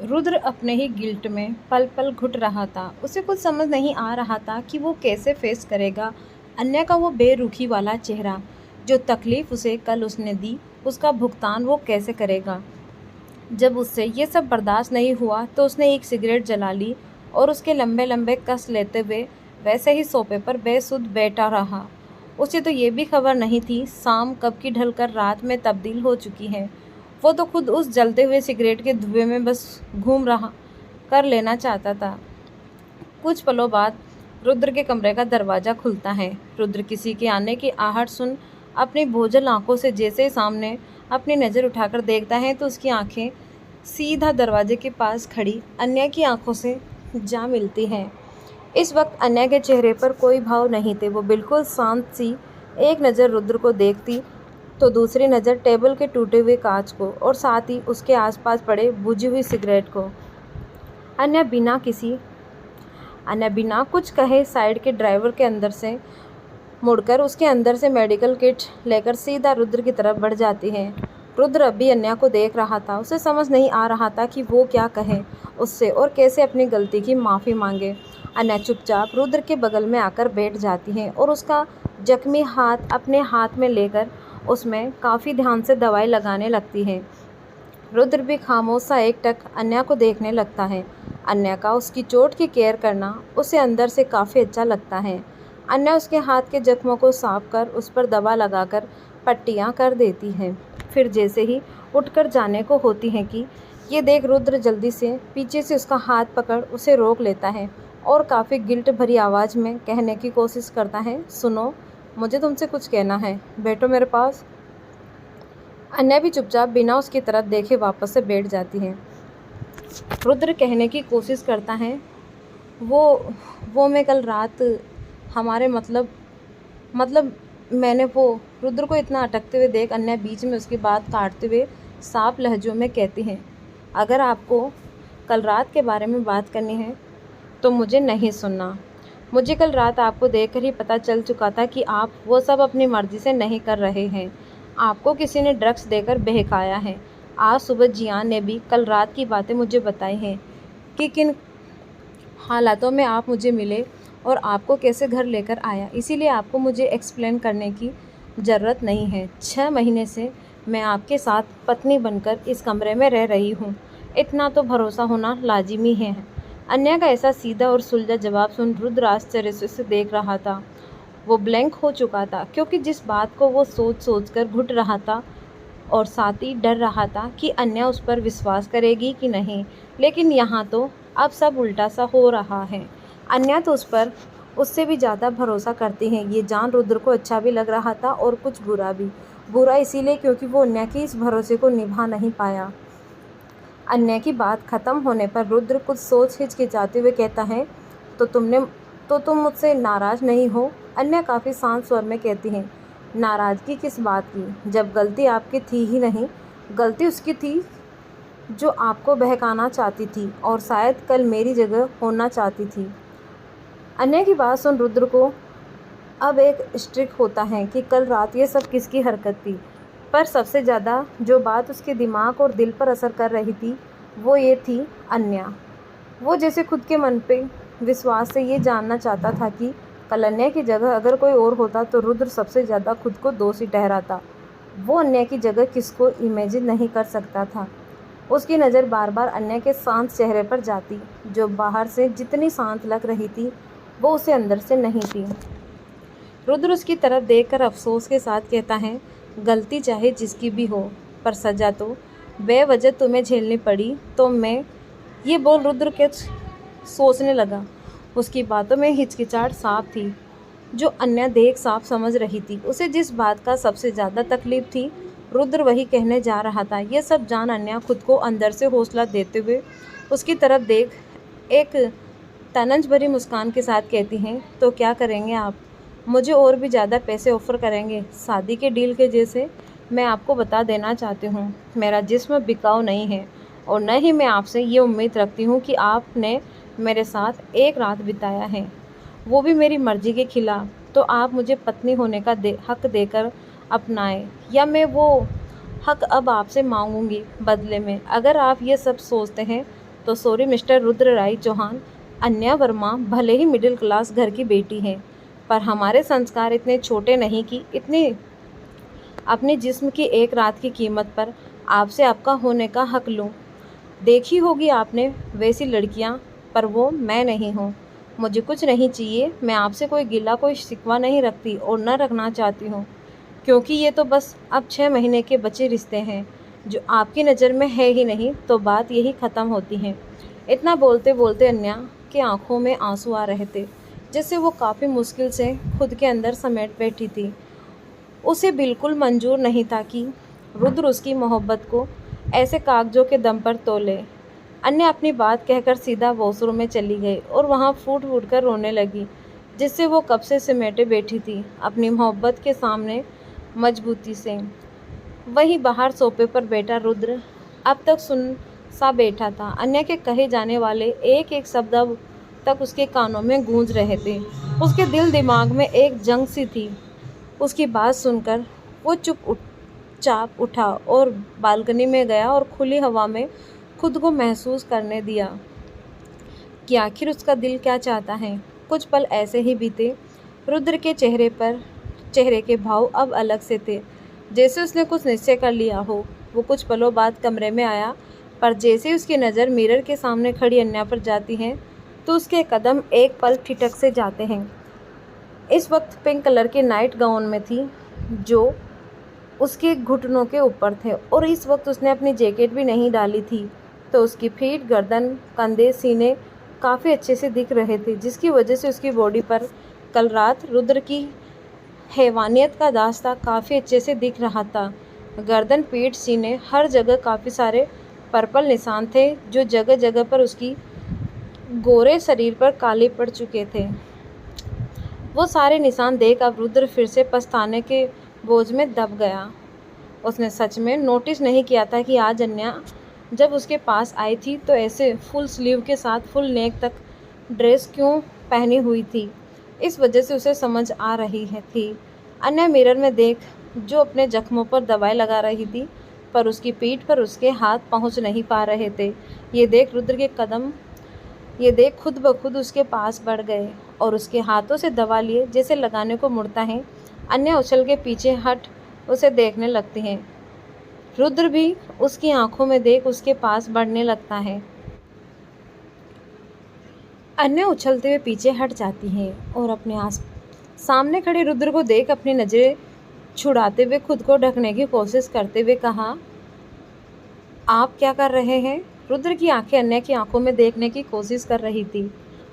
रुद्र अपने ही गिल्ट में पल पल घुट रहा था। उसे कुछ समझ नहीं आ रहा था कि वो कैसे फेस करेगा अन्य का वो बेरुखी वाला चेहरा। जो तकलीफ उसे कल उसने दी, उसका भुगतान वो कैसे करेगा। जब उससे ये सब बर्दाश्त नहीं हुआ तो उसने एक सिगरेट जला ली और उसके लंबे लंबे कस लेते हुए वैसे ही सोफे पर बेसुध बैठा रहा। उसे तो ये भी खबर नहीं थी शाम कब की ढलकर रात में तब्दील हो चुकी है। वो तो खुद उस जलते हुए सिगरेट के धुएं में बस घूम रहा कर लेना चाहता था। कुछ पलों बाद रुद्र के कमरे का दरवाज़ा खुलता है। रुद्र किसी के आने की आहट सुन अपनी बोझल आंखों से जैसे ही सामने अपनी नज़र उठाकर देखता है तो उसकी आंखें सीधा दरवाजे के पास खड़ी अन्या की आंखों से जा मिलती हैं। इस वक्त अन्या के चेहरे पर कोई भाव नहीं थे। वो बिल्कुल शांत सी एक नज़र रुद्र को देखती तो दूसरी नज़र टेबल के टूटे हुए कांच को और साथ ही उसके आसपास पड़े बुझी हुई सिगरेट को। अन्या बिना कुछ कहे साइड के ड्राइवर के अंदर से मुड़कर उसके अंदर से मेडिकल किट लेकर सीधा रुद्र की तरफ बढ़ जाती है। रुद्र अभी अन्या को देख रहा था। उसे समझ नहीं आ रहा था कि वो क्या कहे उससे और कैसे अपनी गलती की माफ़ी मांगे। अन्या चुपचाप रुद्र के बगल में आकर बैठ जाती है और उसका जख्मी हाथ अपने हाथ में लेकर उसमें काफ़ी ध्यान से दवाई लगाने लगती है। रुद्र भी खामोश सा एकटक अन्या को देखने लगता है। अन्या का उसकी चोट की केयर करना उसे अंदर से काफ़ी अच्छा लगता है। अन्या उसके हाथ के जख्मों को साफ कर उस पर दवा लगाकर पट्टियाँ कर देती है। फिर जैसे ही उठकर जाने को होती है कि ये देख रुद्र जल्दी से पीछे से उसका हाथ पकड़ उसे रोक लेता है और काफ़ी गिल्ट भरी आवाज़ में कहने की कोशिश करता है, सुनो, मुझे तुमसे कुछ कहना है, बैठो मेरे पास। अन्या भी चुपचाप बिना उसकी तरफ देखे वापस से बैठ जाती है। रुद्र कहने की कोशिश करता है, वो मैं कल रात हमारे मतलब मैंने वो रुद्र को इतना अटकते हुए देख अन्या बीच में उसकी बात काटते हुए साफ लहजों में कहती हैं, अगर आपको कल रात के बारे में बात करनी है तो मुझे नहीं सुनना। मुझे कल रात आपको देखकर ही पता चल चुका था कि आप वो सब अपनी मर्ज़ी से नहीं कर रहे हैं। आपको किसी ने ड्रग्स देकर बहकाया है। आज सुबह जियान ने भी कल रात की बातें मुझे बताई हैं कि किन हालातों में आप मुझे मिले और आपको कैसे घर लेकर आया। इसीलिए आपको मुझे एक्सप्लेन करने की ज़रूरत नहीं है। 6 महीने से मैं आपके साथ पत्नी बनकर इस कमरे में रह रही हूँ। इतना तो भरोसा होना लाजिमी है। अन्या का ऐसा सीधा और सुलझा जवाब सुन रुद्र आश्चर्य से उसे देख रहा था। वो ब्लैंक हो चुका था क्योंकि जिस बात को वो सोच सोच कर घुट रहा था और साथ ही डर रहा था कि अन्या उस पर विश्वास करेगी कि नहीं। लेकिन यहाँ तो अब सब उल्टा सा हो रहा है। अन्या तो उस पर उससे भी ज़्यादा भरोसा करती हैं। ये जान रुद्र को अच्छा भी लग रहा था और कुछ बुरा भी। बुरा इसीलिए क्योंकि वो अन्या के इस भरोसे को निभा नहीं पाया। अन्या की बात ख़त्म होने पर रुद्र कुछ सोच हिचकिचाते हुए कहता है, तो तुम मुझसे नाराज़ नहीं हो। अन्या काफ़ी शांत स्वर में कहती हैं, नाराज़गी किस बात की, जब गलती आपकी थी ही नहीं, गलती उसकी थी जो आपको बहकाना चाहती थी और शायद कल मेरी जगह होना चाहती थी। अन्य की बात सुन रुद्र को अब एक स्ट्रिक होता है कि कल रात ये सब किसकी हरकत थी। पर सबसे ज़्यादा जो बात उसके दिमाग और दिल पर असर कर रही थी वो ये थी अन्या। वो जैसे खुद के मन पे विश्वास से ये जानना चाहता था कि कल अन्या की जगह अगर कोई और होता तो रुद्र सबसे ज़्यादा खुद को दोषी ठहराता। वो अन्या की जगह किसको इमेजिन नहीं कर सकता था। उसकी नज़र बार बार अन्या के शांत चेहरे पर जाती, जो बाहर से जितनी शांत लग रही थी वो उसे अंदर से नहीं थी। रुद्र उसकी तरफ देखकर अफसोस के साथ कहता है, गलती चाहे जिसकी भी हो पर सज़ा तो बेवजह तुम्हें झेलनी पड़ी। तो मैं ये बोल रुद्र के सोचने लगा। उसकी बातों में हिचकिचाहट साफ थी जो अन्य देख साफ समझ रही थी। उसे जिस बात का सबसे ज़्यादा तकलीफ थी रुद्र वही कहने जा रहा था। यह सब जान अन्या खुद को अंदर से हौसला देते हुए उसकी तरफ देख एक तनज भरी मुस्कान के साथ कहती हैं, तो क्या करेंगे आप? मुझे और भी ज़्यादा पैसे ऑफ़र करेंगे शादी के डील के जैसे? मैं आपको बता देना चाहती हूँ, मेरा जिस्म बिकाऊ नहीं है और न ही मैं आपसे ये उम्मीद रखती हूँ कि आपने मेरे साथ एक रात बिताया है, वो भी मेरी मर्ज़ी के खिलाफ़। तो आप मुझे पत्नी होने का हक़ देकर अपनाएं या मैं वो हक़ अब आपसे मांगूंगी बदले में। अगर आप ये सब सोचते हैं तो सॉरी मिस्टर रुद्र राय चौहान, अन्या वर्मा भले ही मिडिल क्लास घर की बेटी हैं, पर हमारे संस्कार इतने छोटे नहीं कि इतनी अपने जिस्म की एक रात की कीमत पर आपसे आपका होने का हक लूं। देखी होगी आपने वैसी लड़कियां, पर वो मैं नहीं हूँ। मुझे कुछ नहीं चाहिए, मैं आपसे कोई गिला कोई शिकवा नहीं रखती और न रखना चाहती हूँ, क्योंकि ये तो बस अब 6 महीने के बचे रिश्ते हैं जो आपकी नज़र में है ही नहीं, तो बात यही ख़त्म होती है। इतना बोलते बोलते अन्या की आंखों में आंसू आ रहे थे, जिससे वो काफ़ी मुश्किल से खुद के अंदर समेट बैठी थी। उसे बिल्कुल मंजूर नहीं था कि रुद्र उसकी मोहब्बत को ऐसे कागजों के दम पर तोले। अन्या अपनी बात कहकर सीधा वॉशरूम में चली गई और वहाँ फूट फूट कर रोने लगी, जिससे वो कब से समेटे बैठी थी अपनी मोहब्बत के सामने मजबूती से। वहीं बाहर सोफे पर बैठा रुद्र अब तक सुन सा बैठा था। अन्या के कहे जाने वाले एक एक शब्द अब तक उसके कानों में गूंज रहे थे। उसके दिल दिमाग में एक जंग सी थी। उसकी बात सुनकर वो चुपचाप उठा और बालकनी में गया और खुली हवा में खुद को महसूस करने दिया कि आखिर उसका दिल क्या चाहता है। कुछ पल ऐसे ही बीते। रुद्र के चेहरे के भाव अब अलग से थे, जैसे उसने कुछ निश्चय कर लिया हो। वो कुछ पलों बाद कमरे में आया, पर जैसे उसकी नज़र मिरर के सामने खड़ी अन्या पर जाती है तो उसके कदम एक पल ठिठक से जाते हैं। इस वक्त पिंक कलर के नाइट गाउन में थी जो उसके घुटनों के ऊपर थे, और इस वक्त उसने अपनी जैकेट भी नहीं डाली थी, तो उसकी पीठ, गर्दन, कंधे, सीने काफ़ी अच्छे से दिख रहे थे, जिसकी वजह से उसकी बॉडी पर कल रात रुद्र की हैवानियत का दास्तां काफ़ी अच्छे से दिख रहा था। गर्दन, पीठ, सीने, हर जगह काफ़ी सारे पर्पल निशान थे जो जगह जगह पर उसकी गोरे शरीर पर काले पड़ चुके थे। वो सारे निशान देख अब रुद्र फिर से पछताने के बोझ में दब गया। उसने सच में नोटिस नहीं किया था कि आज अन्या जब उसके पास आई थी तो ऐसे फुल स्लीव के साथ फुल नेक तक ड्रेस क्यों पहनी हुई थी। इस वजह से उसे समझ आ रही थी। अन्या मिरर में देख जो अपने जख्मों पर दवाई लगा रही थी, पर उसकी पीठ पर उसके हाथ पहुंच नहीं पा रहे थे। ये देख रुद्र के कदम खुद ब खुद उसके पास बढ़ गए और उसके हाथों से दबा लिए, जैसे लगाने को मुड़ता है। अन्या उछल के पीछे हट उसे देखने लगती है। रुद्र भी उसकी आंखों में देख उसके पास बढ़ने लगता है। अन्या उछलते हुए पीछे हट जाती है और अपने सामने खड़े रुद्र को देख अपनी नज़रें छुड़ाते हुए खुद को ढकने की कोशिश करते हुए कहा, आप क्या कर रहे हैं? रुद्र की आंखें अन्या की आंखों में देखने की कोशिश कर रही थी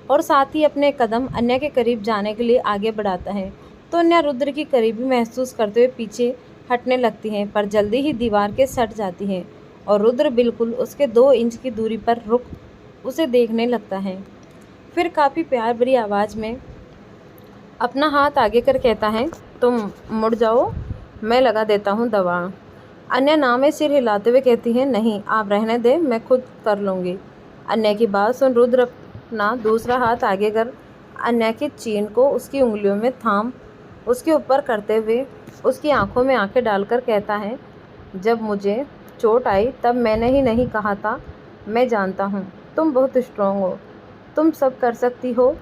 और साथ ही अपने कदम अन्या के करीब जाने के लिए आगे बढ़ाता है, तो अन्या रुद्र की करीबी महसूस करते हुए पीछे हटने लगती हैं, पर जल्दी ही दीवार के सट जाती हैं और रुद्र बिल्कुल उसके 2 इंच की दूरी पर रुक उसे देखने लगता है। फिर काफ़ी प्यार भरी आवाज़ में अपना हाथ आगे कर कहता है, तुम मुड़ जाओ, मैं लगा देता हूँ दवा। अन्या ना में सिर हिलाते हुए कहती है, नहीं आप रहने दें, मैं खुद कर लूँगी। अन्या की बात सुन रुद्र अपना दूसरा हाथ आगे कर अन्या की चीन को उसकी उंगलियों में थाम उसके ऊपर करते हुए उसकी आंखों में आंखें डालकर कहता है, जब मुझे चोट आई तब मैंने ही नहीं कहा था, मैं जानता हूँ तुम बहुत स्ट्रॉन्ग हो, तुम सब कर सकती हो।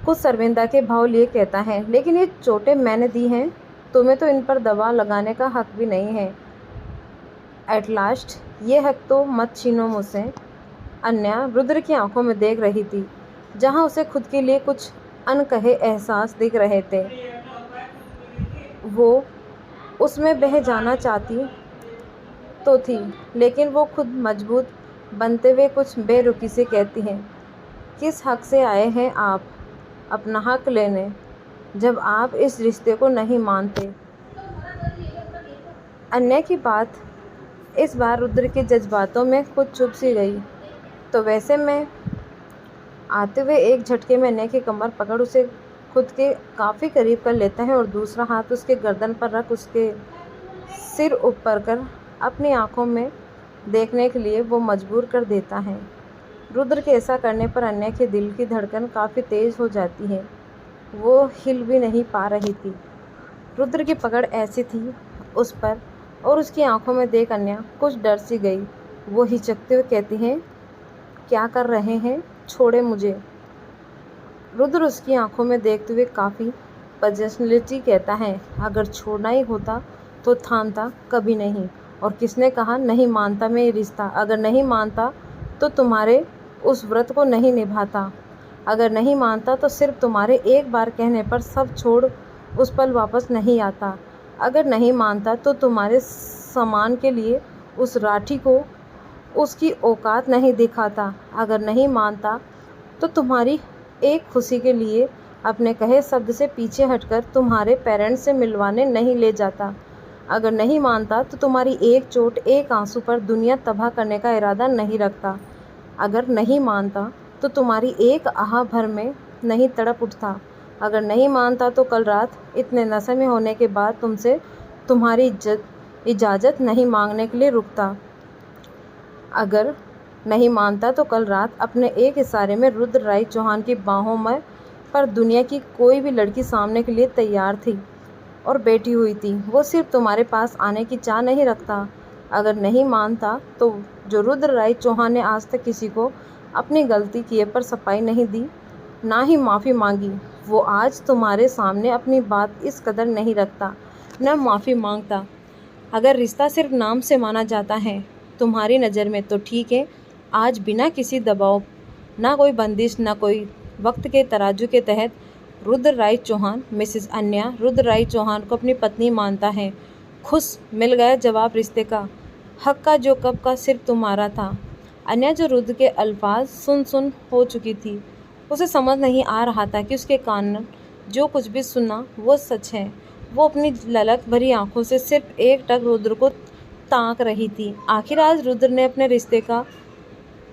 कुछ शर्मिंदा के भाव लिए कहता है, लेकिन ये चोटें मैंने दी हैं, तुम्हें तो इन पर दवा लगाने का हक भी नहीं है। एट लास्ट ये हक तो मत छीनो मुझसे। अन्या रुद्र की आंखों में देख रही थी, जहाँ उसे खुद के लिए कुछ अनकहे एहसास दिख रहे थे। वो उसमें बह जाना चाहती तो थी, लेकिन वो खुद मजबूत बनते हुए कुछ बेरुखी से कहती हैं, किस हक से आए हैं आप अपना हक लेने, जब आप इस रिश्ते को नहीं मानते। अन्या की बात इस बार रुद्र के जज्बातों में खुद चुप सी गई, तो वैसे में आते हुए एक झटके में अन्या की कमर पकड़ उसे खुद के काफ़ी करीब कर लेता है और दूसरा हाथ उसके गर्दन पर रख उसके सिर ऊपर कर अपनी आंखों में देखने के लिए वो मजबूर कर देता है। रुद्र के ऐसा करने पर अन्या के दिल की धड़कन काफ़ी तेज़ हो जाती है। वो हिल भी नहीं पा रही थी। रुद्र की पकड़ ऐसी थी उस पर और उसकी आंखों में देख अन्या कुछ डर सी गई। वो हिचकते हुए कहती हैं, क्या कर रहे हैं? छोड़े मुझे। रुद्र उसकी आंखों में देखते हुए काफ़ी पजेशनलिटी कहता है, अगर छोड़ना ही होता तो थामता कभी नहीं। और किसने कहा नहीं मानता मैं ये रिश्ता? अगर नहीं मानता तो तुम्हारे उस व्रत को नहीं निभाता। अगर नहीं मानता तो सिर्फ तुम्हारे एक बार कहने पर सब छोड़ उस पल वापस नहीं आता। अगर नहीं मानता तो तुम्हारे सम्मान के लिए उस राठी को उसकी औकात नहीं दिखाता। अगर नहीं मानता तो तुम्हारी एक खुशी के लिए अपने कहे शब्द से पीछे हटकर तुम्हारे पेरेंट्स से मिलवाने नहीं ले जाता। अगर नहीं मानता तो तुम्हारी एक चोट, एक आंसू पर दुनिया तबाह करने का इरादा नहीं रखता। अगर नहीं मानता तो तुम्हारी एक आह भर में नहीं तड़प उठता। अगर नहीं मानता तो कल रात इतने नशे में होने के बाद तुमसे तुम्हारी इजाज़त नहीं मांगने के लिए रुकता। अगर नहीं मानता तो कल रात अपने एक इशारे में रुद्र राय चौहान की बाहों में पर दुनिया की कोई भी लड़की सामने के लिए तैयार थी और बैठी हुई थी। वो सिर्फ तुम्हारे पास आने की चाह नहीं रखता। अगर नहीं मानता तो जो रुद्र राय चौहान ने आज तक किसी को अपनी गलती किए पर सफाई नहीं दी, ना ही माफ़ी मांगी, वो आज तुम्हारे सामने अपनी बात इस कदर नहीं रखता, न माफ़ी मांगता। अगर रिश्ता सिर्फ नाम से माना जाता है तुम्हारी नज़र में तो ठीक है। आज बिना किसी दबाव, ना कोई बंदिश, ना कोई वक्त के तराजू के तहत रुद्र राय चौहान मिसेस अन्या रुद्र राय चौहान को अपनी पत्नी मानता है। खुश मिल गया जवाब रिश्ते का, हक का जो कब का सिर्फ तुम्हारा था। अन्या जो रुद्र के अल्फाज सुन हो चुकी थी, उसे समझ नहीं आ रहा था कि उसके कान जो कुछ भी सुना वो सच है। वो अपनी ललक भरी आंखों से सिर्फ एक टक रुद्र को ताक रही थी। आखिर आज रुद्र ने अपने रिश्ते का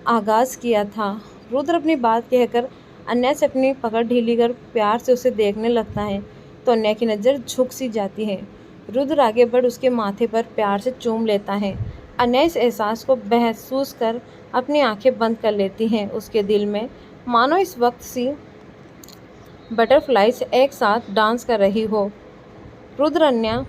आगाज़ किया था। रुद्र अपनी बात कहकर अन्या से अपनी पकड़ ढीली कर प्यार से उसे देखने लगता है तो अन्या की नज़र झुक सी जाती है। रुद्र आगे बढ़ उसके माथे पर प्यार से चूम लेता है। अन्या इस एहसास को महसूस कर अपनी आंखें बंद कर लेती हैं। उसके दिल में मानो इस वक्त सी बटरफ्लाइज एक साथ डांस कर रही हो। रुद्र अन्या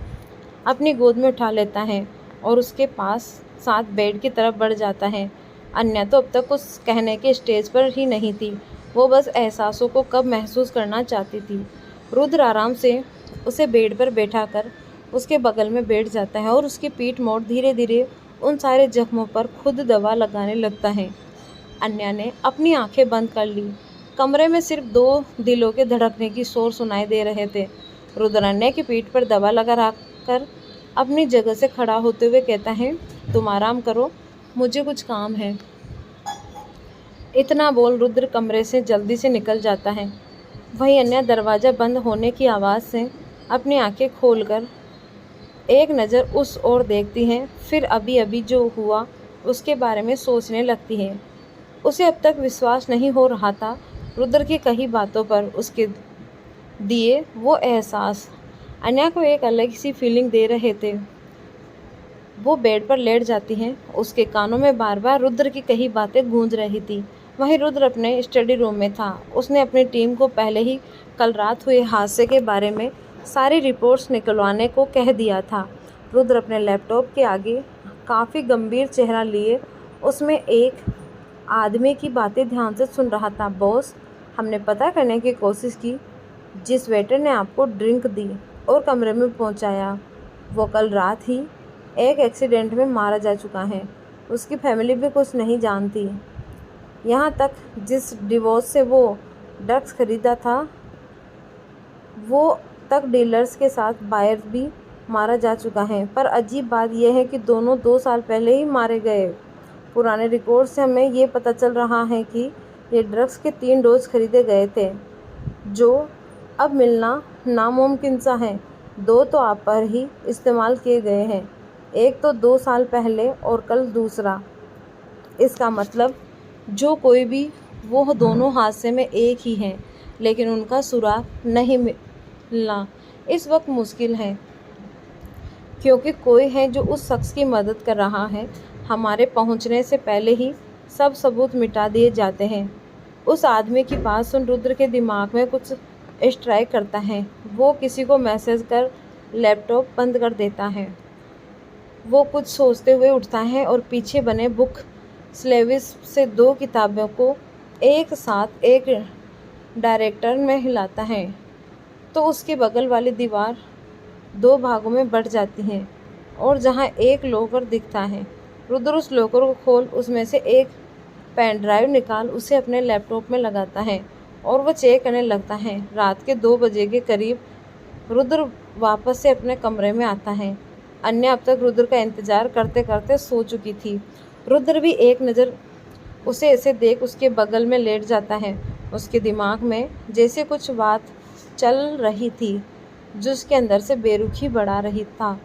अपनी गोद में उठा लेता है और उसके पास साथ बेड की तरफ बढ़ जाता है। अन्या तो अब तक उस कहने के स्टेज पर ही नहीं थी, वो बस एहसासों को कब महसूस करना चाहती थी। रुद्र आराम से उसे बेड पर बैठा कर उसके बगल में बैठ जाता है और उसकी पीठ मोड़ धीरे धीरे उन सारे जख्मों पर खुद दवा लगाने लगता है। अन्या ने अपनी आंखें बंद कर ली। कमरे में सिर्फ दो दिलों के धड़कने की शोर सुनाई दे रहे थे। रुद्र अन्या की पीठ पर दवा लगा कर अपनी जगह से खड़ा होते हुए कहता है, तुम आराम करो, मुझे कुछ काम है। इतना बोल रुद्र कमरे से जल्दी से निकल जाता है। वहीं अन्या दरवाज़ा बंद होने की आवाज़ से अपनी आंखें खोलकर एक नज़र उस ओर देखती है, फिर अभी अभी जो हुआ उसके बारे में सोचने लगती है। उसे अब तक विश्वास नहीं हो रहा था रुद्र की कही बातों पर उसके दिए वो एहसास अन्या को एक अलग सी फीलिंग दे रहे थे। वो बेड पर लेट जाती है। उसके कानों में बार बार रुद्र की कही बातें गूंज रही थी। वहीं रुद्र अपने स्टडी रूम में था। उसने अपनी टीम को पहले ही कल रात हुए हादसे के बारे में सारी रिपोर्ट्स निकलवाने को कह दिया था। रुद्र अपने लैपटॉप के आगे काफ़ी गंभीर चेहरा लिए उसमें एक आदमी की बातें ध्यान से सुन रहा था। बॉस, हमने पता करने की कोशिश की, जिस वेटर ने आपको ड्रिंक दी और कमरे में पहुंचाया, वो कल रात ही एक एक्सीडेंट में मारा जा चुका है। उसकी फैमिली भी कुछ नहीं जानती। यहाँ तक जिस डिवोर्स से वो ड्रग्स खरीदा था, वो तक डीलर्स के साथ बायर भी मारा जा चुका है। पर अजीब बात यह है कि दोनों 2 साल पहले ही मारे गए। पुराने रिकॉर्ड से हमें ये पता चल रहा है कि ये ड्रग्स के 3 डोज खरीदे गए थे, जो अब मिलना नामुमकिन सा है। 2 तो आप पर ही इस्तेमाल किए गए हैं, एक तो 2 साल पहले और कल दूसरा। इसका मतलब जो कोई भी, वो दोनों हादसे में एक ही हैं, लेकिन उनका सुराग नहीं मिलना इस वक्त मुश्किल है, क्योंकि कोई है जो उस शख्स की मदद कर रहा है। हमारे पहुंचने से पहले ही सब सबूत मिटा दिए जाते हैं। उस आदमी की बात सुन रुद्र के दिमाग में कुछ स्ट्राइक करता है। वो किसी को मैसेज कर लैपटॉप बंद कर देता है। वो कुछ सोचते हुए उठता है और पीछे बने बुक स्लेविस से 2 किताबों को एक साथ एक डायरेक्टर में हिलाता है तो उसके बगल वाली दीवार 2 भागों में बँट जाती है और जहाँ एक लॉकर दिखता है, रुद्र उस लॉकर को खोल उसमें से एक पेन ड्राइव निकाल उसे अपने लैपटॉप में लगाता है और वह चेक करने लगता है। रात के 2 बजे के करीब रुद्र वापस से अपने कमरे में आता है। अन्य अब तक रुद्र का इंतजार करते करते सो चुकी थी। रुद्र भी एक नज़र उसे ऐसे देख उसके बगल में लेट जाता है। उसके दिमाग में जैसे कुछ बात चल रही थी जो उसके अंदर से बेरुखी बढ़ा रही था।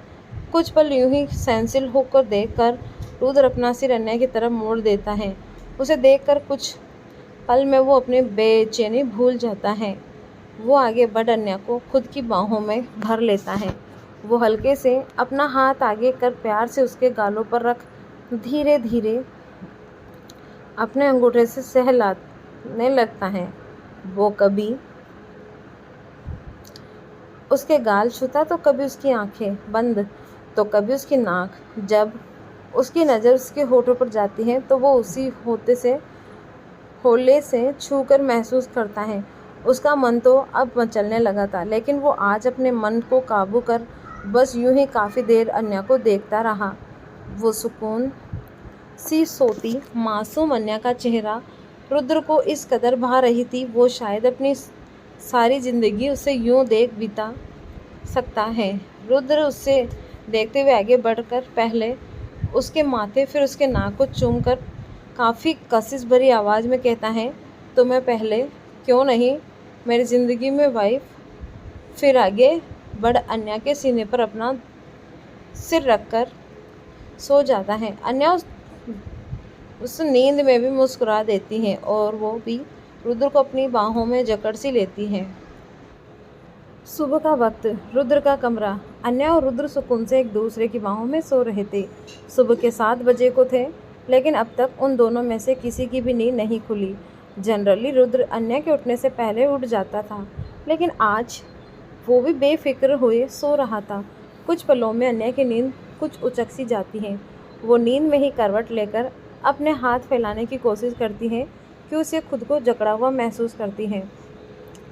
कुछ पल यूं ही सेंसिल होकर देखकर रुद्र अपना सिर अन्य की तरफ मोड़ देता है। उसे देखकर कुछ पल में वो अपनी बेचैनी भूल जाता है। वो आगे बढ़ अन्य को खुद की बाहों में भर लेता है। वो हल्के से अपना हाथ आगे कर प्यार से उसके गालों पर रख धीरे धीरे अपने अंगूठे से सहलाने लगता है। वो कभी उसके गाल छूता तो कभी उसकी आंखें बंद तो कभी उसकी नाक। जब उसकी नज़र उसके होठों पर जाती है तो वो उसी होले से छूकर महसूस करता है। उसका मन तो अब मचलने लगा था, लेकिन वो आज अपने मन को काबू कर बस यूं ही काफ़ी देर अन्या को देखता रहा। वो सुकून सी सोती मासूम अन्या का चेहरा रुद्र को इस कदर भा रही थी, वो शायद अपनी सारी ज़िंदगी उसे यूं देख बिता सकता है। रुद्र उससे देखते हुए आगे बढ़कर पहले उसके माथे फिर उसके नाक को चूमकर काफ़ी कशिश भरी आवाज़ में कहता है, तो मैं पहले क्यों नहीं मेरी ज़िंदगी में वाइफ। फिर आगे बढ़ अन्या के सीने पर अपना सिर रखकर सो जाता है। अन्या उस नींद में भी मुस्कुरा देती है और वो भी रुद्र को अपनी बाहों में जकड़ सी लेती है। सुबह का वक्त, रुद्र का कमरा। अन्या और रुद्र सुकून से एक दूसरे की बाहों में सो रहे थे। सुबह के 7 बजे को थे, लेकिन अब तक उन दोनों में से किसी की भी नींद नहीं खुली। जनरली रुद्र अन्या के उठने से पहले उठ जाता था, लेकिन आज वो भी बेफिक्र हुए सो रहा था। कुछ पलों में अन्या की नींद कुछ उचक सी जाती है। वो नींद में ही करवट लेकर अपने हाथ फैलाने की कोशिश करती है कि उसे खुद को जकड़ा हुआ महसूस करती है,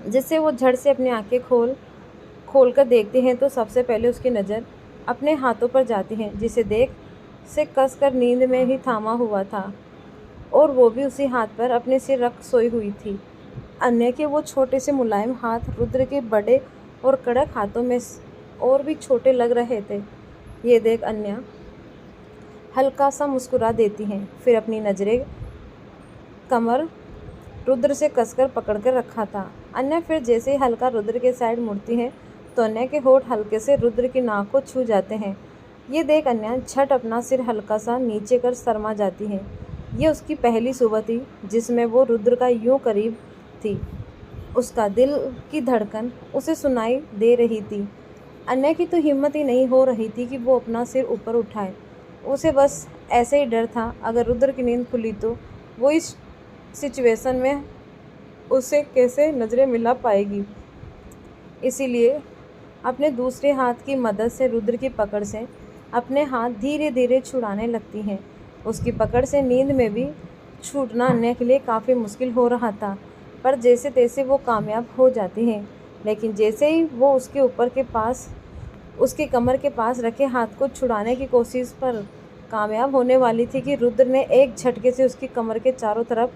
जिससे वो झट से अपनी आंखें खोल कर देखती हैं तो सबसे पहले उसकी नज़र अपने हाथों पर जाती है, जिसे देख से कसकर नींद में ही थामा हुआ था और वो भी उसी हाथ पर अपने सिर रख सोई हुई थी। अन्य के वो छोटे से मुलायम हाथ रुद्र के बड़े और कड़क हाथों में और भी छोटे लग रहे थे। ये देख अन्य हल्का सा मुस्कुरा देती हैं, फिर अपनी नज़रें कमर रुद्र से कसकर पकड़कर रखा था। अन्य फिर जैसे ही हल्का रुद्र के साइड मुड़ती हैं तो अन्य के होठ हल्के से रुद्र की नाक को छू जाते हैं। ये देख अन्य झट अपना सिर हल्का सा नीचे कर शर्मा जाती है। ये उसकी पहली सुबह थी जिसमें वो रुद्र का यूं करीब थी। उसका दिल की धड़कन उसे सुनाई दे रही थी। अन्य की तो हिम्मत ही नहीं हो रही थी कि वो अपना सिर ऊपर उठाए। उसे बस ऐसे ही डर था, अगर रुद्र की नींद खुली तो वो इस सिचुएशन में उसे कैसे नज़रें मिला पाएगी। इसीलिए अपने दूसरे हाथ की मदद से रुद्र की पकड़ से अपने हाथ धीरे धीरे छुड़ाने लगती हैं। उसकी पकड़ से नींद में भी छूटना अन्य के लिए काफ़ी मुश्किल हो रहा था, पर जैसे तैसे वो कामयाब हो जाती हैं। लेकिन जैसे ही वो उसके ऊपर के पास उसकी कमर के पास रखे हाथ को छुड़ाने की कोशिश पर कामयाब होने वाली थी कि रुद्र ने एक झटके से उसकी कमर के चारों तरफ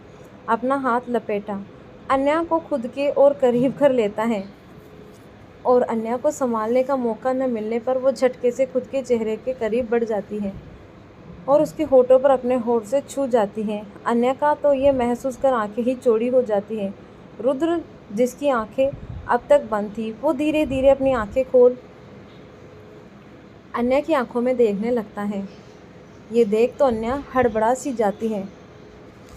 अपना हाथ लपेटा, अन्या को खुद के और करीब कर लेता है और अन्या को संभालने का मौका न मिलने पर वो झटके से खुद के चेहरे के करीब बढ़ जाती है और उसके होठों पर अपने होठ से छू जाती है। अन्या का तो ये महसूस कर आंखें ही चौड़ी हो जाती हैं। रुद्र, जिसकी आंखें अब तक बंद थी, वो धीरे धीरे अपनी आंखें खोल अन्या की आंखों में देखने लगता है। ये देख तो अन्या हड़बड़ा सी जाती है,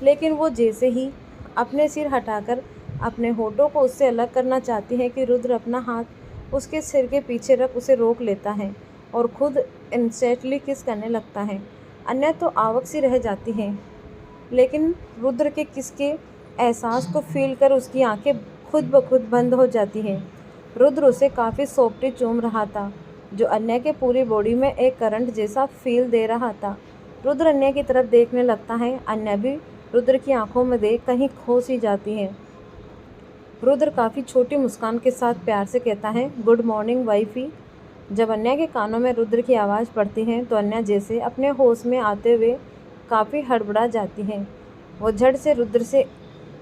लेकिन वो जैसे ही अपने सिर हटाकर अपने होठों को उससे अलग करना चाहती है कि रुद्र अपना हाथ उसके सिर के पीछे रख उसे रोक लेता है और खुद इंस्टेंटली किस करने लगता है। अन्या तो आवक सी रह जाती है, लेकिन रुद्र के किस के एहसास को फील कर उसकी आंखें खुद ब खुद बंद हो जाती हैं। रुद्र उसे काफ़ी सॉफ्टली चूम रहा था, जो अन्या के पूरी बॉडी में एक करंट जैसा फील दे रहा था। रुद्र अन्या की तरफ देखने लगता है। अन्या भी रुद्र की आंखों में देख कहीं खो सी जाती है। रुद्र काफ़ी छोटी मुस्कान के साथ प्यार से कहता है, गुड मॉर्निंग वाइफी। जब अन्या के कानों में रुद्र की आवाज़ पड़ती है तो अन्या जैसे अपने होश में आते हुए काफ़ी हड़बड़ा जाती है। वो झट से रुद्र से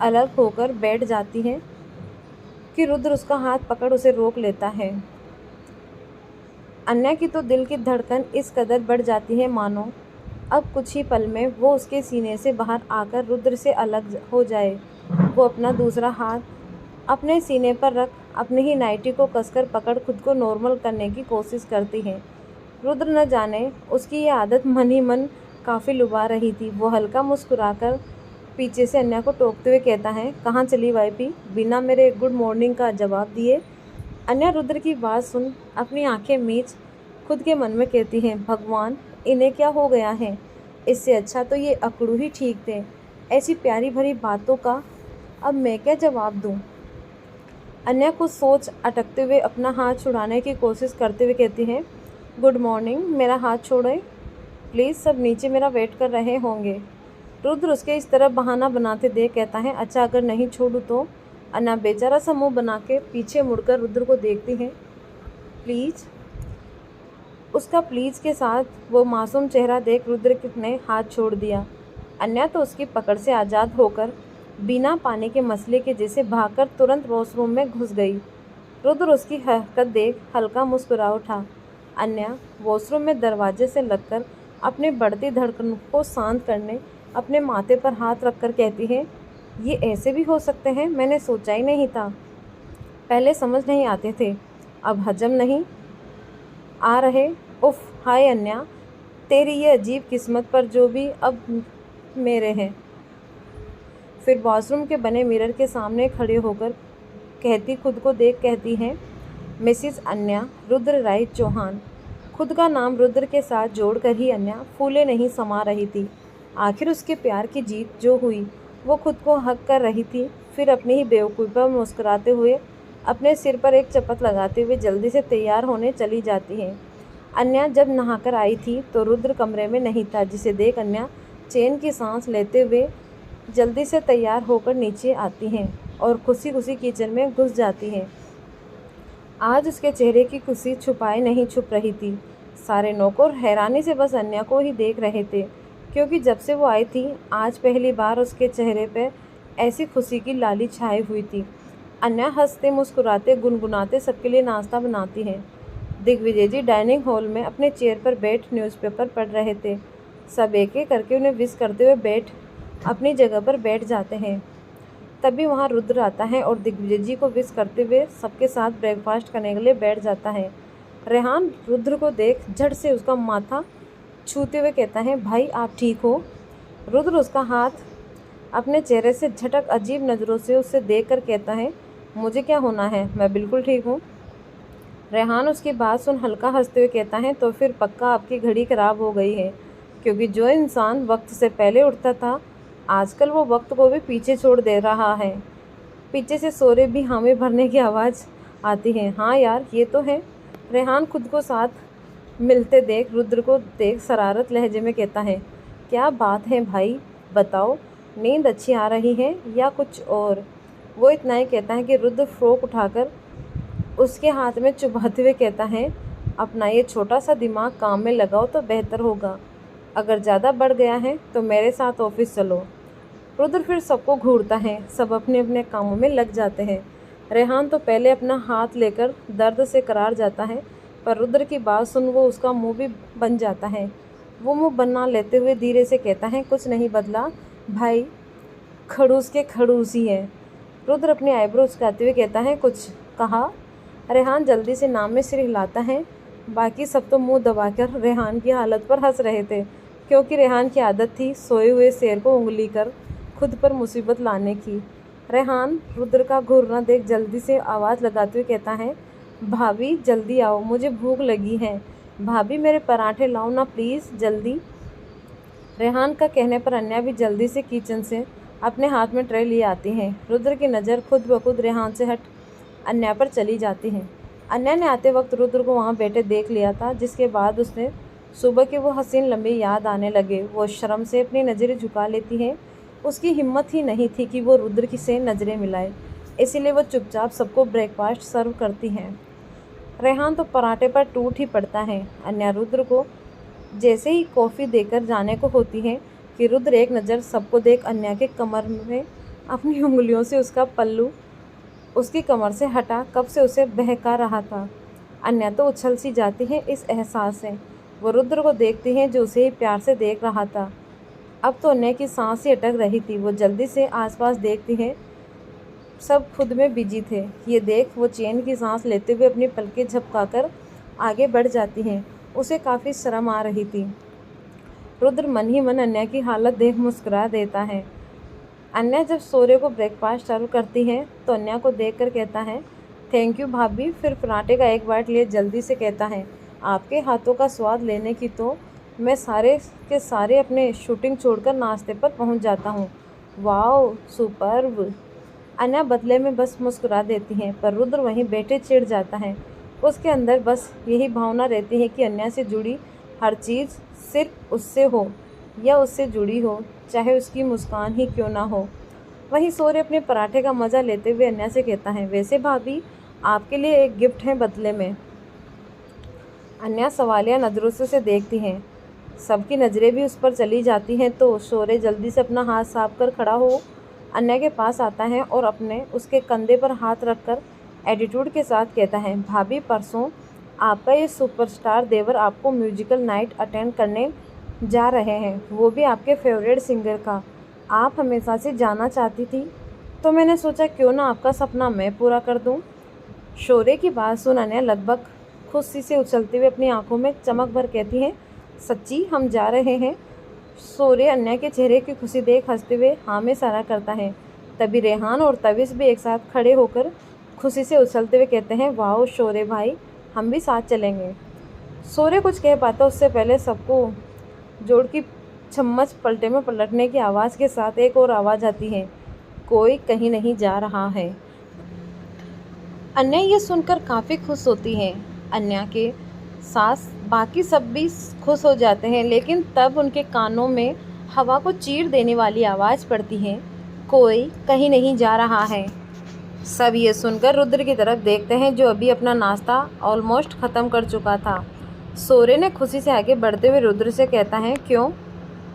अलग होकर बैठ जाती है कि रुद्र उसका हाथ पकड़ उसे रोक लेता है। अन्या की तो दिल की धड़कन इस कदर बढ़ जाती है मानो अब कुछ ही पल में वो उसके सीने से बाहर आकर रुद्र से अलग हो जाए। वो अपना दूसरा हाथ अपने सीने पर रख अपनी ही नाइटी को कसकर पकड़ खुद को नॉर्मल करने की कोशिश करती है। रुद्र न जाने उसकी ये आदत मन ही मन काफ़ी लुभा रही थी। वो हल्का मुस्कुराकर पीछे से अन्या को टोकते हुए कहता है, कहाँ चली वाइफी, बिना मेरे गुड मॉर्निंग का जवाब दिए। अन्या रुद्र की बात सुन अपनी आंखें मीच खुद के मन में कहती है, भगवान इन्हें क्या हो गया है, इससे अच्छा तो ये अकड़ू ही ठीक थे। ऐसी प्यारी भरी बातों का अब मैं क्या जवाब दूँ। अन्या कुछ सोच अटकते हुए अपना हाथ छुड़ाने की कोशिश करते हुए कहती है, गुड मॉर्निंग, मेरा हाथ छोड़ें प्लीज़, सब नीचे मेरा वेट कर रहे होंगे। रुद्र उसके इस तरफ बहाना बनाते देख कहता है, अच्छा अगर नहीं छोड़ूँ तो। अन्या बेचारा सा मुँह बना के पीछे मुड़कर रुद्र को देखती है। प्लीज़, उसका प्लीज़ के साथ वो मासूम चेहरा देख रुद्र ने हाथ छोड़ दिया। अन्या तो उसकी पकड़ से आज़ाद होकर बिना पानी के मसले के जैसे भागकर तुरंत वॉशरूम में घुस गई। रुद्र उसकी हरकत देख हल्का मुस्कुरा उठा। अन्या वॉशरूम में दरवाजे से लगकर अपनी बढ़ती धड़कन को शांत करने अपने माथे पर हाथ रखकर कहती है, ये ऐसे भी हो सकते हैं, मैंने सोचा ही नहीं था। पहले समझ नहीं आते थे, अब हजम नहीं आ रहे। उफ, हाय अन्या, तेरी ये अजीब किस्मत पर जो भी अब मेरे हैं। फिर वॉशरूम के बने मिरर के सामने खड़े होकर कहती खुद को देख कहती है, मिसिज अन्या रुद्र राय चौहान। खुद का नाम रुद्र के साथ जोड़कर ही अन्या फूले नहीं समा रही थी। आखिर उसके प्यार की जीत जो हुई वो खुद को हक कर रही थी। फिर अपनी ही बेवकूफ़ी पर मुस्कुराते हुए अपने सिर पर एक चपत लगाते हुए जल्दी से तैयार होने चली जाती है। अन्या जब नहाकर आई थी तो रुद्र कमरे में नहीं था, जिसे देख अन्या चैन की सांस लेते हुए जल्दी से तैयार होकर नीचे आती हैं और खुशी खुशी किचन में घुस जाती हैं। आज उसके चेहरे की खुशी छुपाए नहीं छुप रही थी। सारे नौकर हैरानी से बस अन्या को ही देख रहे थे, क्योंकि जब से वो आई थी आज पहली बार उसके चेहरे पर ऐसी खुशी की लाली छाई हुई थी। अन्या हंसते मुस्कुराते गुनगुनाते सबके लिए नाश्ता बनाती है। दिग्विजय जी डाइनिंग हॉल में अपने चेयर पर बैठ न्यूज़पेपर पढ़ रहे थे। सब एक एक करके उन्हें विश करते हुए अपनी जगह पर बैठ जाते हैं। तभी वहाँ रुद्र आता है और दिग्विजय जी को विश करते हुए सबके साथ ब्रेकफास्ट करने के लिए बैठ जाता है। रेहान रुद्र को देख झट से उसका माथा छूते हुए कहता है, भाई आप ठीक हो। रुद्र उसका हाथ अपने चेहरे से झटक अजीब नज़रों से उससे देखकर कहता है, मुझे क्या होना है, मैं बिल्कुल ठीक हूँ। रेहान उसकी बात सुन हल्का हंसते हुए कहता है, तो फिर पक्का आपकी घड़ी खराब हो गई है, क्योंकि जो इंसान वक्त से पहले उठता था आजकल वो वक्त को भी पीछे छोड़ दे रहा है। पीछे से सोरे भी हामी भरने की आवाज़ आती है। हाँ यार, ये तो है। रेहान खुद को साथ मिलते देख रुद्र को देख शरारत लहजे में कहता है, क्या बात है भाई, बताओ नींद अच्छी आ रही है या कुछ और। वो इतना ही कहता है कि रुद्र फ्रॉक उठाकर उसके हाथ में चुभाते हुए कहता है, अपना ये छोटा सा दिमाग काम में लगाओ तो बेहतर होगा, अगर ज़्यादा बढ़ गया है तो मेरे साथ ऑफिस चलो। रुद्र फिर सबको घूरता है, सब अपने अपने कामों में लग जाते हैं। रेहान तो पहले अपना हाथ लेकर दर्द से करार जाता है, पर रुद्र की बात सुन वो उसका मुंह भी बन जाता है। वो मुंह बना लेते हुए धीरे से कहता है, कुछ नहीं बदला भाई, खड़ूस के खड़ूस ही है। रुद्र अपनी आईब्रो उचकाते हुए कहता है, कुछ कहा। रेहान जल्दी से नाम में सिर हिलाता है। बाकी सब तो मुंह दबाकर रेहान की हालत पर हंस रहे थे, क्योंकि रेहान की आदत थी सोए हुए शेर को उंगली कर खुद पर मुसीबत लाने की। रेहान रुद्र का घूरना देख जल्दी से आवाज़ लगाते हुए कहता है, भाभी जल्दी आओ, मुझे भूख लगी है, भाभी मेरे पराठे लाओ ना प्लीज़ जल्दी। रेहान का कहने पर अन्या भी जल्दी से किचन से अपने हाथ में ट्रे लिए आती हैं। रुद्र की नज़र खुद ब खुद रेहान से हट अन्या पर चली जाती है। अन्या ने आते वक्त रुद्र को वहाँ बैठे देख लिया था, जिसके बाद उसने सुबह के वो हसीन लम्हे याद आने लगे। वो शर्म से अपनी नज़रें झुका लेती है। उसकी हिम्मत ही नहीं थी कि वो रुद्र की से नज़रें मिलाए, इसीलिए वो चुपचाप सबको ब्रेकफास्ट सर्व करती हैं। रेहान तो पराठे पर टूट ही पड़ता है। अन्या रुद्र को जैसे ही कॉफ़ी देकर जाने को होती है कि रुद्र एक नज़र सबको देख अन्या के कमर में अपनी उंगलियों से उसका पल्लू उसकी कमर से हटा कब से उसे बहका रहा था। अन्या तो उछल सी जाती है इस एहसास से। वो रुद्र को देखती है जो उसे ही प्यार से देख रहा था। अब तो अन्या की सांस ही अटक रही थी। वो जल्दी से आसपास देखती है, सब खुद में बिजी थे। ये देख वो चैन की सांस लेते हुए अपनी पलकें झपकाकर आगे बढ़ जाती हैं। उसे काफ़ी शर्म आ रही थी। रुद्र मन ही मन अन्या की हालत देख मुस्कुरा देता है। अन्या जब सूर्य को ब्रेकफास्ट सर्व करती है तो अन्या को देखकर कहता है, थैंक यू भाभी। फिर पराठे का एक बाइट लिए जल्दी से कहता है, आपके हाथों का स्वाद लेने की तो मैं सारे के सारे अपने शूटिंग छोड़कर नाश्ते पर पहुंच जाता हूं। Wow superb. अन्या बदले में बस मुस्कुरा देती है, पर रुद्र वहीं बैठे चिढ़ जाता है। उसके अंदर बस यही भावना रहती है कि अन्या से जुड़ी हर चीज़ सिर्फ उससे हो या उससे जुड़ी हो, चाहे उसकी मुस्कान ही क्यों ना हो। वहीं सूर्य अपने पराठे का मज़ा लेते हुए अन्या से कहता है, वैसे भाभी आपके लिए एक गिफ्ट है बदले में। अन्या सवालिया नज़रों से उसे देखती हैं। सबकी नज़रें भी उस पर चली जाती हैं तो शौर्य जल्दी से अपना हाथ साफ कर खड़ा हो अन्या के पास आता है और अपने उसके कंधे पर हाथ रखकर एटीट्यूड के साथ कहता है, भाभी परसों आपका ये सुपरस्टार देवर आपको म्यूजिकल नाइट अटेंड करने जा रहे हैं, वो भी आपके फेवरेट सिंगर का। आप हमेशा से जाना चाहती थी तो मैंने सोचा क्यों ना आपका सपना मैं पूरा कर दूं। शौर्य की बात सुन अन्या लगभग खुशी से उछलते हुए अपनी आंखों में चमक भर कहती है, सच्ची हम जा रहे हैं। शौर्य अन्या के चेहरे की खुशी देख हंसते हुए हाँ में इशारा करता है। तभी रेहान और तविश भी एक साथ खड़े होकर खुशी से उछलते हुए कहते हैं, वाह शौर्य भाई हम भी साथ चलेंगे। शौर्य कुछ कह पाता उससे पहले सबको जोड़ की चम्मच पलटे में पलटने की आवाज़ के साथ एक और आवाज़ आती है, कोई कहीं नहीं जा रहा है। अन्या ये सुनकर काफ़ी खुश होती है। अन्या के साथ बाकी सब भी खुश हो जाते हैं, लेकिन तब उनके कानों में हवा को चीर देने वाली आवाज़ पड़ती है, कोई कहीं नहीं जा रहा है। सब ये सुनकर रुद्र की तरफ देखते हैं जो अभी अपना नाश्ता ऑलमोस्ट ख़त्म कर चुका था। सूर्य ने खुशी से आगे बढ़ते हुए रुद्र से कहता है, क्यों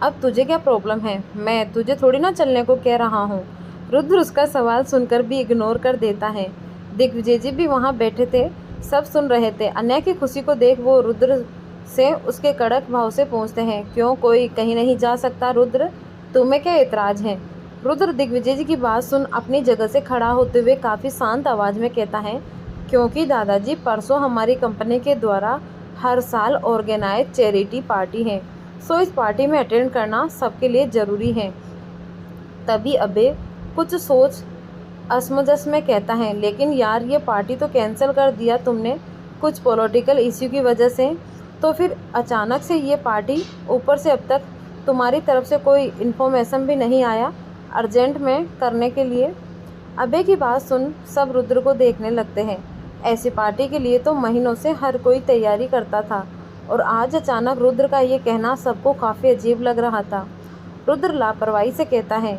अब तुझे क्या प्रॉब्लम है, मैं तुझे थोड़ी ना चलने को कह रहा हूँ। रुद्र उसका सवाल सुनकर भी इग्नोर कर देता है। दिग्विजय जी भी वहाँ बैठे थे, सब सुन रहे थे। अन्या की खुशी को देख वो रुद्र से उसके कड़क भाव से पूछते हैं, क्यों कोई कहीं नहीं जा सकता रुद्र, तुम्हें क्या एतराज़ है। रुद्र दिग्विजय जी की बात सुन अपनी जगह से खड़ा होते हुए काफ़ी शांत आवाज़ में कहता है, क्योंकि दादाजी परसों हमारी कंपनी के द्वारा हर साल ऑर्गेनाइज चैरिटी पार्टी है, सो इस पार्टी में अटेंड करना सबके लिए ज़रूरी है। तभी अबे कुछ सोच असमंजस में कहता है, लेकिन यार ये पार्टी तो कैंसिल कर दिया तुमने कुछ पॉलिटिकल इश्यू की वजह से, तो फिर अचानक से ये पार्टी, ऊपर से अब तक तुम्हारी तरफ से कोई इन्फॉर्मेशन भी नहीं आया अर्जेंट में करने के लिए। अबे की बात सुन सब रुद्र को देखने लगते हैं। ऐसी पार्टी के लिए तो महीनों से हर कोई तैयारी करता था और आज अचानक रुद्र का ये कहना सबको काफ़ी अजीब लग रहा था। रुद्र लापरवाही से कहता है,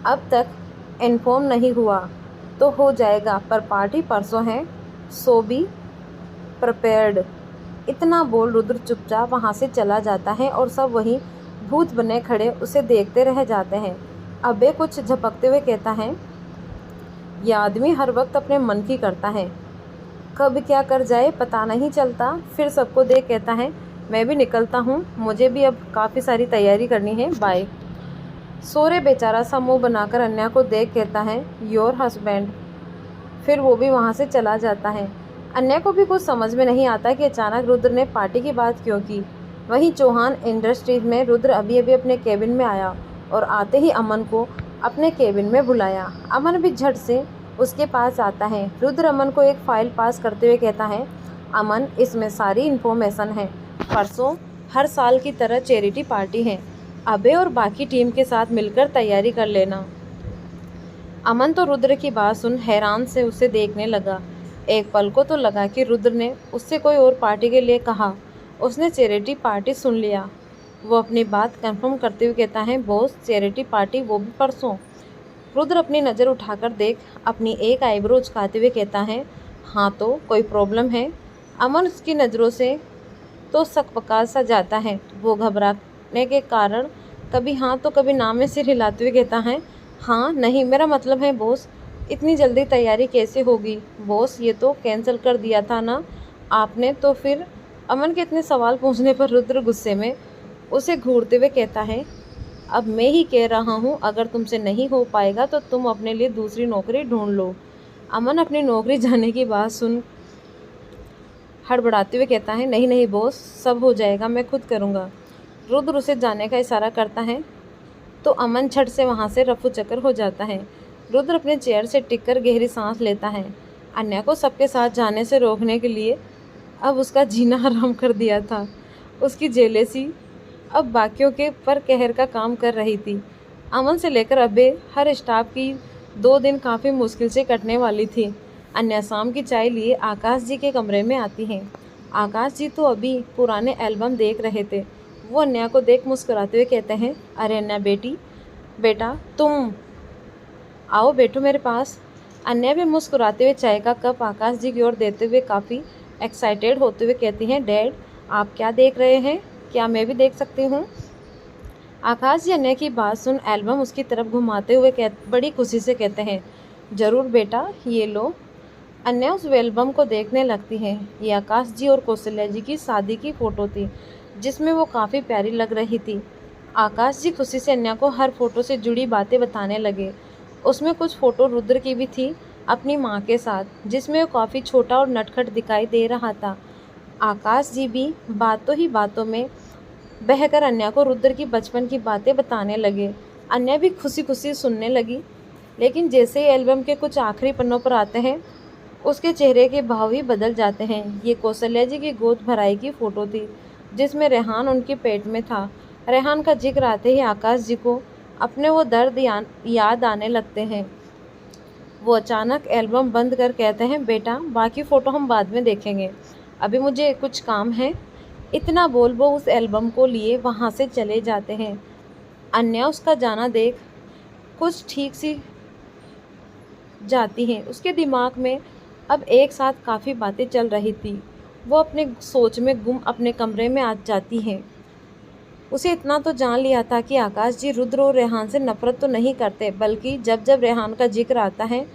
अब तक इन्फॉर्म नहीं हुआ तो हो जाएगा, पर पार्टी परसों है, सो बी प्रिपेयर्ड। इतना बोल रुद्र चुपचाप वहाँ से चला जाता है और सब वहीं भूत बने खड़े उसे देखते रह जाते हैं। अबे कुछ झपकते हुए कहता है, यह आदमी हर वक्त अपने मन की करता है, कब क्या कर जाए पता नहीं चलता। फिर सबको देख कहता है, मैं भी निकलता हूँ, मुझे भी अब काफ़ी सारी तैयारी करनी है, बाय। सूर्य बेचारा सा मुँह बनाकर अन्या को देख कहता है, योर हस्बैंड। फिर वो भी वहाँ से चला जाता है। अन्या को भी कुछ समझ में नहीं आता कि अचानक रुद्र ने पार्टी की बात क्यों की। वहीं चौहान इंडस्ट्रीज में रुद्र अभी अभी अपने केबिन में आया और आते ही अमन को अपने केबिन में बुलाया। अमन भी झट से उसके पास आता है। रुद्र अमन को एक फ़ाइल पास करते हुए कहता है, अमन इसमें सारी इन्फॉर्मेशन है, परसों हर साल की तरह चैरिटी पार्टी है, अबे और बाकी टीम के साथ मिलकर तैयारी कर लेना। अमन तो रुद्र की बात सुन हैरान से उसे देखने लगा। एक पल को तो लगा कि रुद्र ने उससे कोई और पार्टी के लिए कहा उसने चैरिटी पार्टी सुन लिया। वो अपनी बात कंफर्म करते हुए कहता है, बॉस चैरिटी पार्टी, वो भी परसों? रुद्र अपनी नज़र उठाकर देख अपनी एक आईब्रो उचकाते हुए कहता है, हाँ तो कोई प्रॉब्लम है? अमन उसकी नज़रों से तो सकपका सा जाता है। वो घबराने के कारण कभी हाँ तो कभी ना में सिर हिलाते हुए कहता है, हाँ नहीं, मेरा मतलब है बॉस, इतनी जल्दी तैयारी कैसे होगी? बॉस ये तो कैंसिल कर दिया था ना आपने? तो फिर? अमन के इतने सवाल पूछने पर रुद्र गुस्से में उसे घूरते हुए कहता है, अब मैं ही कह रहा हूँ, अगर तुमसे नहीं हो पाएगा तो तुम अपने लिए दूसरी नौकरी ढूंढ लो। अमन अपनी नौकरी जाने की बात सुन हड़बड़ाते हुए कहता है, नहीं नहीं बॉस, सब हो जाएगा, मैं खुद करूँगा। रुद्र उसे जाने का इशारा करता है तो अमन झट से वहाँ से रफू चक्कर हो जाता है। रुद्र अपने चेयर से टिककर गहरी सांस लेता है। अन्या को सबके साथ जाने से रोकने के लिए अब उसका जीना हराम कर दिया था। उसकी जेलेसी अब बाकियों के पर कहर का काम कर रही थी। अमन से लेकर अबे हर स्टाफ की 2 दिन काफ़ी मुश्किल से कटने वाली थी। अन्या शाम की चाय लिए आकाश जी के कमरे में आती हैं। आकाश जी तो अभी पुराने एल्बम देख रहे थे। वो अन्या को देख मुस्कुराते हुए कहते हैं, अरे अन्या बेटा तुम आओ, बैठो मेरे पास। अन्या भी मुस्कुराते हुए चाय का कप आकाश जी की ओर देते हुए काफ़ी एक्साइटेड होते हुए कहती हैं, डैड आप क्या देख रहे हैं? क्या मैं भी देख सकती हूँ? आकाश जी अन्या की बात सुन एल्बम उसकी तरफ घुमाते हुए बड़ी खुशी से कहते हैं, ज़रूर बेटा, ये लो। अन्या उस एल्बम को देखने लगती है। ये आकाश जी और कौशल्या जी की शादी की फ़ोटो थी, जिसमें वो काफ़ी प्यारी लग रही थी। आकाश जी खुशी से अन्या को हर फोटो से जुड़ी बातें बताने लगे। उसमें कुछ फ़ोटो रुद्र की भी थी अपनी माँ के साथ, जिसमें वो काफ़ी छोटा और नटखट दिखाई दे रहा था। आकाश जी भी बातों ही बातों में बहकर अन्या को रुद्र की बचपन की बातें बताने लगे। अन्या भी खुशी खुशी सुनने लगी, लेकिन जैसे ही एल्बम के कुछ आखिरी पन्नों पर आते हैं, उसके चेहरे के भाव ही बदल जाते हैं। ये कौशल्या जी की गोद भराई की फ़ोटो थी, जिसमें रेहान उनके पेट में था। रेहान का जिक्र आते ही आकाश जी को अपने वो दर्द याद आने लगते हैं। वो अचानक एल्बम बंद कर कहते हैं, बेटा बाकी फ़ोटो हम बाद में देखेंगे, अभी मुझे कुछ काम है। इतना बोल वो उस एल्बम को लिए वहाँ से चले जाते हैं। अन्या उसका जाना देख कुछ ठीक सी जाती हैं। उसके दिमाग में अब एक साथ काफ़ी बातें चल रही थी। वो अपने सोच में गुम अपने कमरे में आ जाती हैं। उसे इतना तो जान लिया था कि आकाश जी रुद्र और रेहान से नफरत तो नहीं करते, बल्कि जब जब रेहान का जिक्र आता है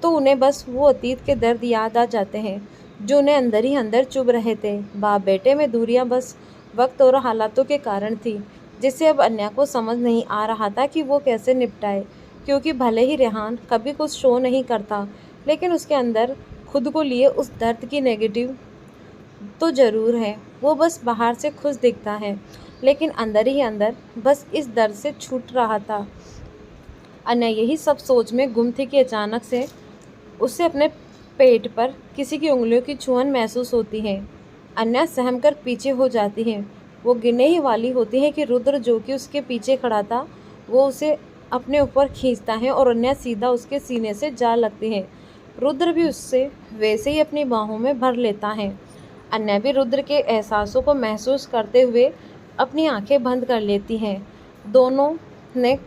तो उन्हें बस वो अतीत के दर्द याद आ जाते हैं, जो उन्हें अंदर ही अंदर चुभ रहे थे। बाप बेटे में दूरियां बस वक्त और हालातों के कारण थी, जिससे अब अन्या को समझ नहीं आ रहा था कि वो कैसे निपटाए। क्योंकि भले ही रेहान कभी कुछ शो नहीं करता, लेकिन उसके अंदर खुद को लिए उस दर्द की नेगेटिव तो ज़रूर है। वो बस बाहर से खुश दिखता है, लेकिन अंदर ही अंदर बस इस दर्द से छूट रहा था। अन्या यही सब सोच में गुम थी कि अचानक से उसे अपने पेट पर किसी की उंगलियों की छुअन महसूस होती है। अन्या सहमकर पीछे हो जाती है। वो गिरने ही वाली होती है कि रुद्र, जो कि उसके पीछे खड़ा था, वो उसे अपने ऊपर खींचता है और अन्या सीधा उसके सीने से जा लगती है। रुद्र भी उससे वैसे ही अपनी बाहों में भर लेता है। अन्या भी रुद्र के एहसासों को महसूस करते हुए अपनी आंखें बंद कर लेती हैं। दोनों ने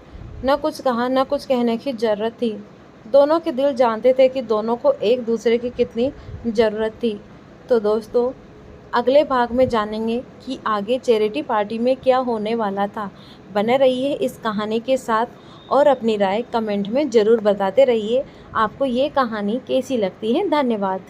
न कुछ कहा न कुछ कहने की ज़रूरत थी। दोनों के दिल जानते थे कि दोनों को एक दूसरे की कितनी ज़रूरत थी। तो दोस्तों, अगले भाग में जानेंगे कि आगे चैरिटी पार्टी में क्या होने वाला था। बने रहिए इस कहानी के साथ और अपनी राय कमेंट में ज़रूर बताते रहिए। आपको ये कहानी कैसी लगती है। धन्यवाद।